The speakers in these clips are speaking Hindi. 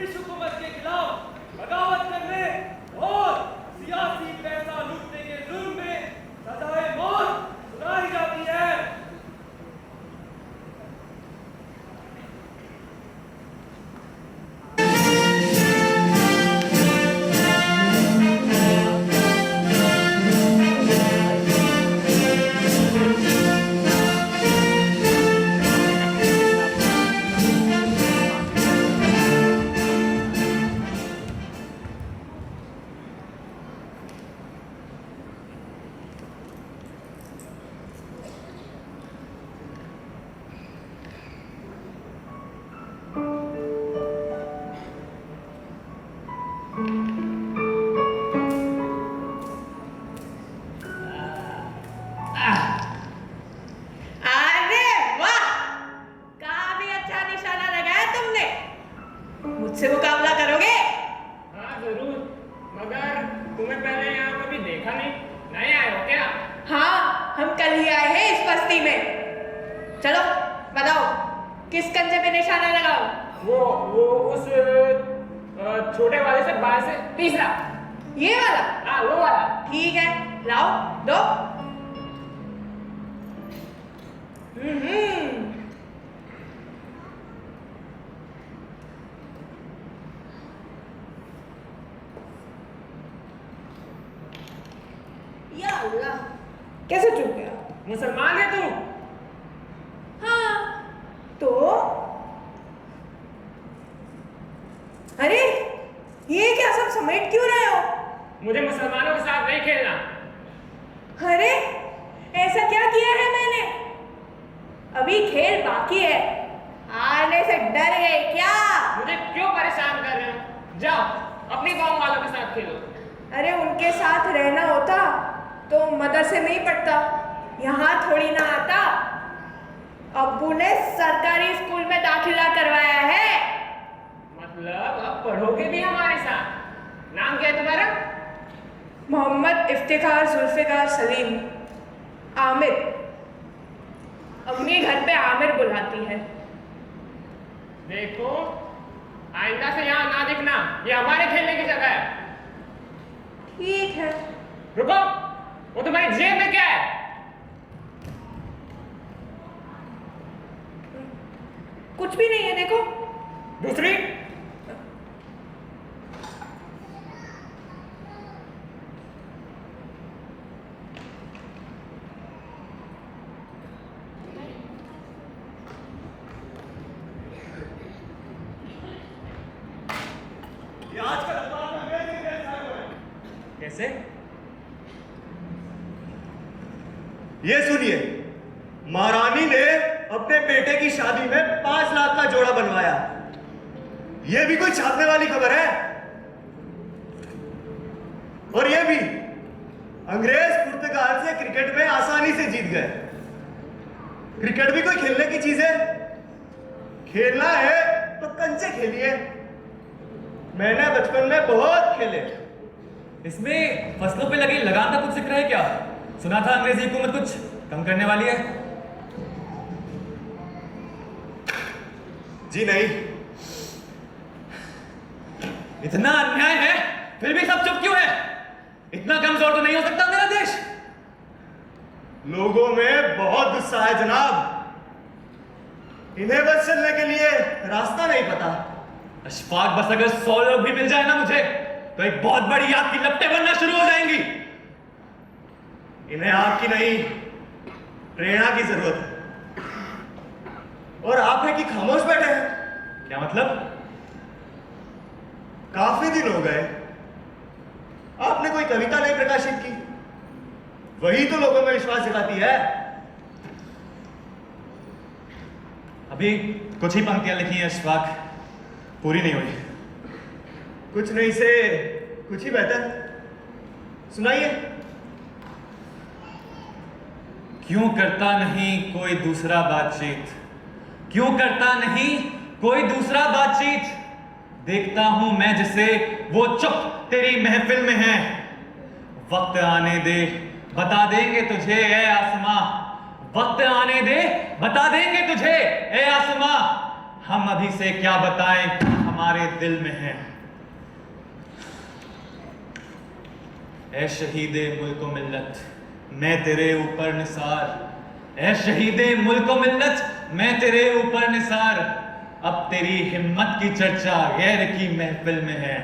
ब्रिटिश हुकूमत के खिलाफ बगावत करने और सियासी पैसा लूटने के जुर्म में सजाए मौत सुनाई जाती है। मुझसे मुकाबला करोगे? हाँ जरूर, मगर तुम्हें पहले यहाँ कभी देखा नहीं, नए आए हो क्या? हाँ, हम कल ही आए हैं इस बस्ती में। चलो बताओ, किस कंचे पे निशाना लगाओ? वो उस छोटे वाले से बाहर से तीसरा। ये वाला? हाँ वो वाला। ठीक है, लाओ दो। या अल्लाह, कैसे चूक गया? मुसलमान है तू? हाँ, तो अरे ये क्या सब समेट क्यों रहे हो? मुझे मुसलमानों के साथ नहीं खेलना। अरे ऐसा क्या किया है मैंने? अभी खेल बाकी है। हारने से डर गए क्या? मुझे क्यों परेशान कर रहे हो? जाओ अपनी गांव वालों के साथ खेलो। अरे उनके साथ रहना होता तो मदरसे में ही पढ़ता, यहाँ थोड़ी ना आता। अब्बू ने सरकारी स्कूल में दाखिला करवाया है। मतलब अब पढ़ोगे भी हमारे साथ? नाम क्या है तुम्हारा? मोहम्मद इफ्तिखार जुल्फिकार सलीम। आमिर। अम्मी घर पे आमिर बुलाती है। देखो आइंदा से यहाँ ना दिखना, ये हमारे खेलने की जगह है। ठीक है। रुको, वो तुम्हारी जेब में क्या है? कुछ भी नहीं है, देखो। दूसरी? कैसे? ये सुनिए, महारानी ने अपने बेटे की शादी में 5 लाख का जोड़ा बनवाया। ये भी कोई छापने वाली खबर है? और ये भी अंग्रेज पुर्तगाल से क्रिकेट में आसानी से जीत गए। क्रिकेट भी कोई खेलने की चीज है? खेलना है तो कंचे खेलिए। मैंने बचपन में बहुत खेले। इसमें फसलों पे लगी लगान का कुछ जिक्र है क्या? सुना था अंग्रेजी हुकूमत कुछ कम करने वाली है। जी नहीं। इतना अन्याय है फिर भी सब चुप क्यों है? इतना कमजोर तो नहीं हो सकता मेरा देश। लोगों में बहुत गुस्सा है जनाब। इन्हें बस चलने के लिए रास्ता नहीं पता। अशफाक, बस अगर 100 लोग भी मिल जाए ना मुझे, तो एक बहुत बड़ी आग की लपटें बनना शुरू हो जाएंगी। इन्हें आपकी नहीं, प्रेरणा की जरूरत है। और आप है कि खामोश बैठे हैं? क्या मतलब? काफी दिन हो गए आपने कोई कविता नहीं प्रकाशित की। वही तो लोगों में विश्वास जगाती है। अभी कुछ ही पंक्तियां लिखी हैं अशफाक, पूरी नहीं हुई। कुछ नहीं से कुछ ही बेहतर। सुनाइए। क्यों करता नहीं कोई दूसरा बातचीत? क्यों करता नहीं कोई दूसरा बातचीत? देखता हूं मैं जिसे वो चुप तेरी महफिल में है। वक्त आने दे बता देंगे तुझे ए आसमां। वक्त आने दे बता देंगे तुझे ए आसमां। हम अभी से क्या बताएं हमारे दिल में है। ऐ शहीदे मुल्क व मिल्लत, मैं तेरे ऊपर निसार। ऐ शहीदे मुल्क व मिल्लत, मैं तेरे ऊपर निसार। अब तेरी हिम्मत की चर्चा गैर की महफिल में है।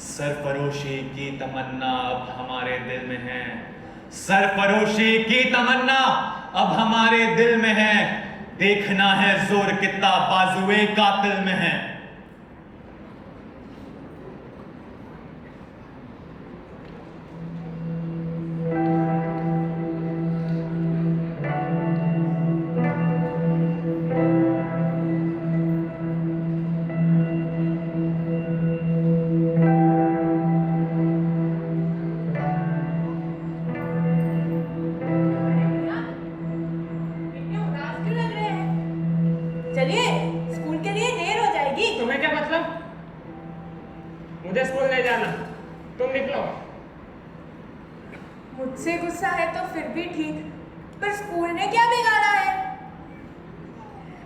सरफरोशी की तमन्ना अब हमारे दिल में है। सरफरोशी की तमन्ना अब हमारे दिल में है। देखना है जोर कितना बाजुए कातिल में है। इतने उदास क्यों लग रहे हैं? चलिए, स्कूल के लिए देर हो जाएगी। तुम्हें क्या मतलब? मुझे स्कूल नहीं जाना, तुम निकलो। मुझसे गुस्सा है तो फिर भी ठीक, पर स्कूल ने क्या बिगाड़ा है?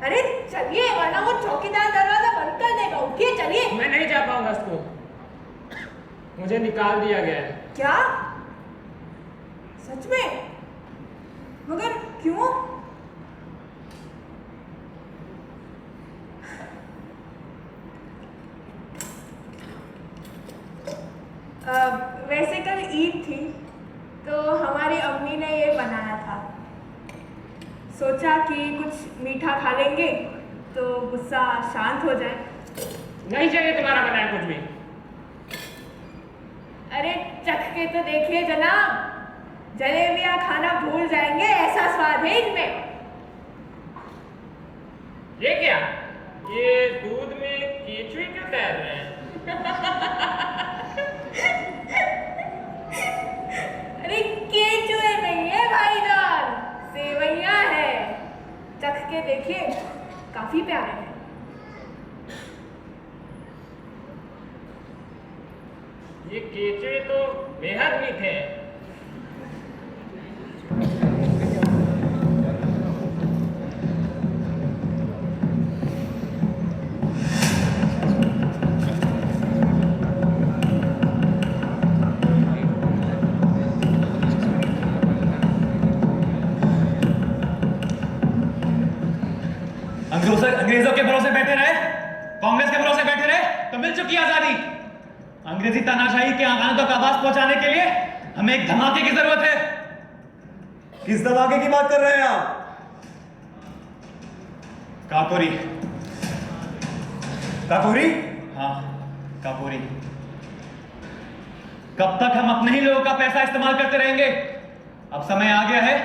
अरे चलिए, वरना वो चौकीदार दरवाजा बंद कर देगा। उठिए, चलिए। मैं नहीं जा पाऊंगा स्कूल, मुझे निकाल दिया गया है। क्या? सच में? मगर क्यों? वैसे कल ईद थी तो हमारी अम्मी ने ये बनाया था। सोचा कि कुछ मीठा खा लेंगे तो गुस्सा शांत हो जाए। नहीं चाहिए तुम्हारा बनाया कुछ भी। अरे चख के तो देखिए जनाब, जलेबियां खाना भूल जाएंगे, ऐसा स्वाद है इनमें। ये क्या? ये दूध में केचुए क्यों तैर रहे हैं? अरे केचुए नहीं है भाईजान, सेवइयां है। चख के देखिए, काफी प्यारे हैं। ये केचुए तो बेहद मीठे हैं। अंग्रेजों के भरोसे बैठे रहे, कांग्रेस के भरोसे बैठे रहे तो मिल चुकी आजादी। अंग्रेजी तानाशाही के आगान तक आवाज पहुंचाने के लिए हमें एक धमाके की जरूरत है। किस धमाके की बात कर रहे हैं आप? काकोरी। काकोरी? हाँ, काकोरी। कब तक हम अपने ही लोगों का पैसा इस्तेमाल करते रहेंगे? अब समय आ गया है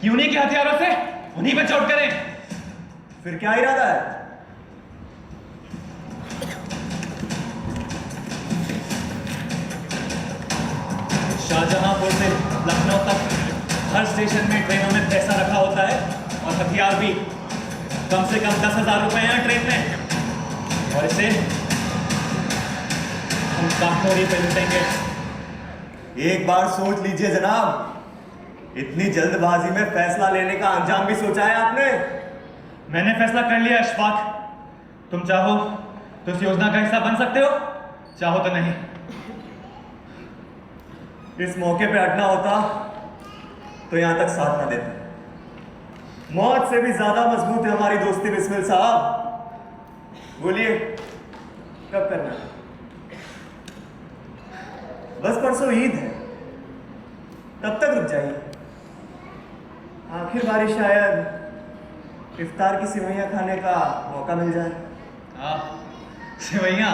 कि उन्हीं के हथियारों से उन्हीं पर चोट करें। फिर क्या इरादा है? शाहजहांपुर से लखनऊ तक हर स्टेशन में ट्रेनों में पैसा रखा होता है और हथियार भी। कम से कम 10,000 रुपए हैं ट्रेन में, और इसे हम काकोरी पे लुटेंगे। एक बार सोच लीजिए जनाब, इतनी जल्दबाजी में फैसला लेने का अंजाम भी सोचा है आपने? मैंने फैसला कर लिया अशफाक। तुम चाहो तो इस योजना का हिस्सा बन सकते हो, चाहो तो नहीं। इस मौके पे अटना होता तो यहां तक साथ ना देता। मौत से भी ज्यादा मजबूत है हमारी दोस्ती बिस्मिल साहब। बोलिए कब करना है? बस परसों ईद है, तब तक रुक जाइए। आखिर बारी शायद इफ्तार की सेवइयां खाने का मौका मिल जाए। हाँ, सेवइयां।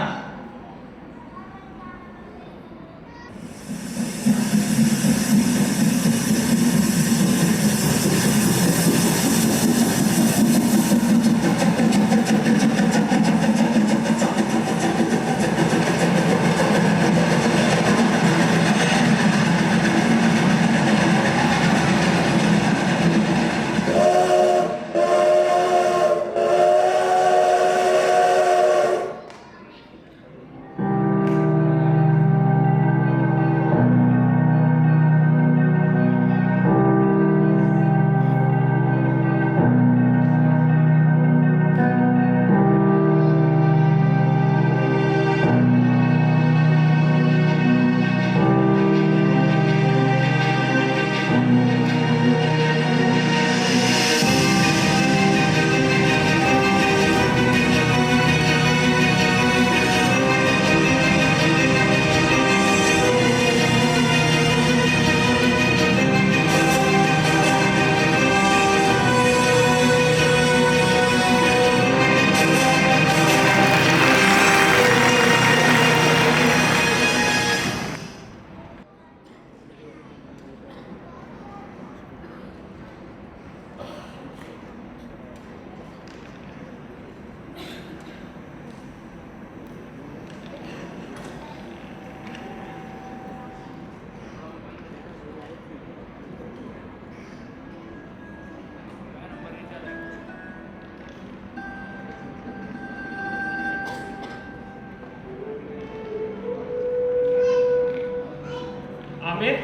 आमिर,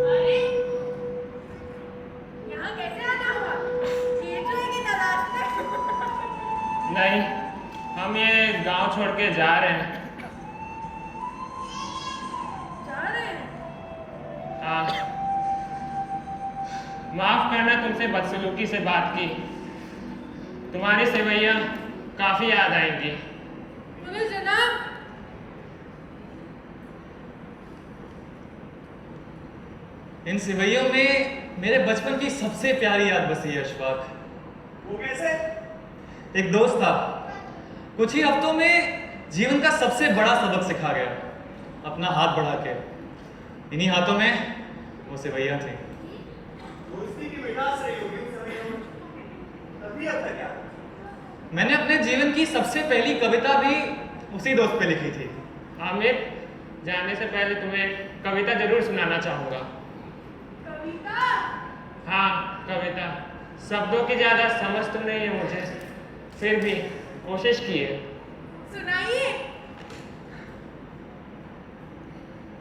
अरे यहाँ कैसे आना हुआ? ये तो है कि तलाश में। नहीं, हम ये गांव छोड़ के जा रहे हैं। जा रहे हैं? हाँ, माफ करना तुमसे बदसलूकी से बात की। तुम्हारी सेवैयाँ काफी याद आएंगी। मगर जनाब, इन सिवैयों में मेरे बचपन की सबसे प्यारी याद बसी है अशफाक। वो कैसे? एक दोस्त था, कुछ ही हफ्तों में जीवन का सबसे बड़ा सबक सिखा गया, अपना हाथ बढ़ा के। इन्हीं हाथों में वो सिवैयाँ थी। दोस्ती की मिठास रही होगी उस समय में। तभी अब तक याद। मैंने अपने जीवन की सबसे पहली कविता भी उसी दोस्त पे लिखी थी। आमिर, जाने से पहले तुम्हें कविता जरूर सुनाना चाहूँगा। कविता? हाँ, कविता। शब्दों की ज्यादा समझ तो नहीं है मुझे, फिर भी कोशिश की है। सुनाइए।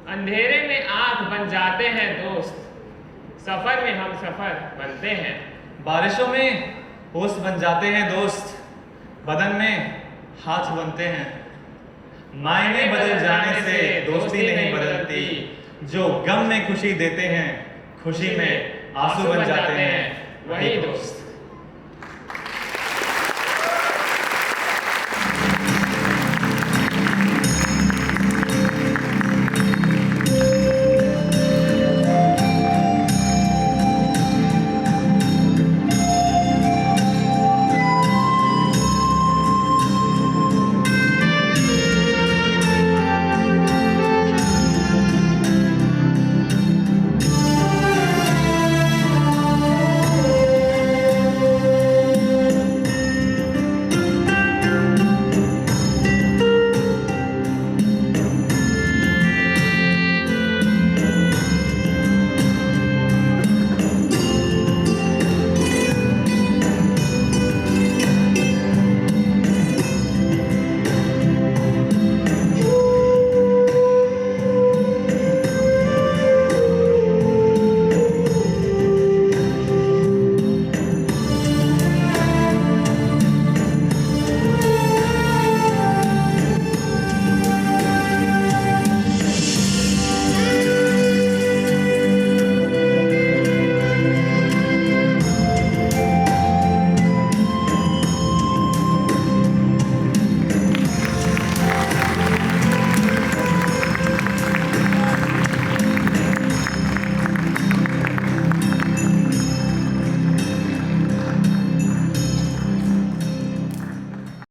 अंधेरे में आंख बन जाते हैं दोस्त, सफर में हम सफर बनते हैं। बारिशों में होश बन जाते हैं दोस्त, बदन में हाथ बनते हैं। मायने बदल जाने से दोस्ती नहीं बदलती, जो गम में खुशी देते हैं खुशी में आंसू बन जाते हैं वही दोस्त।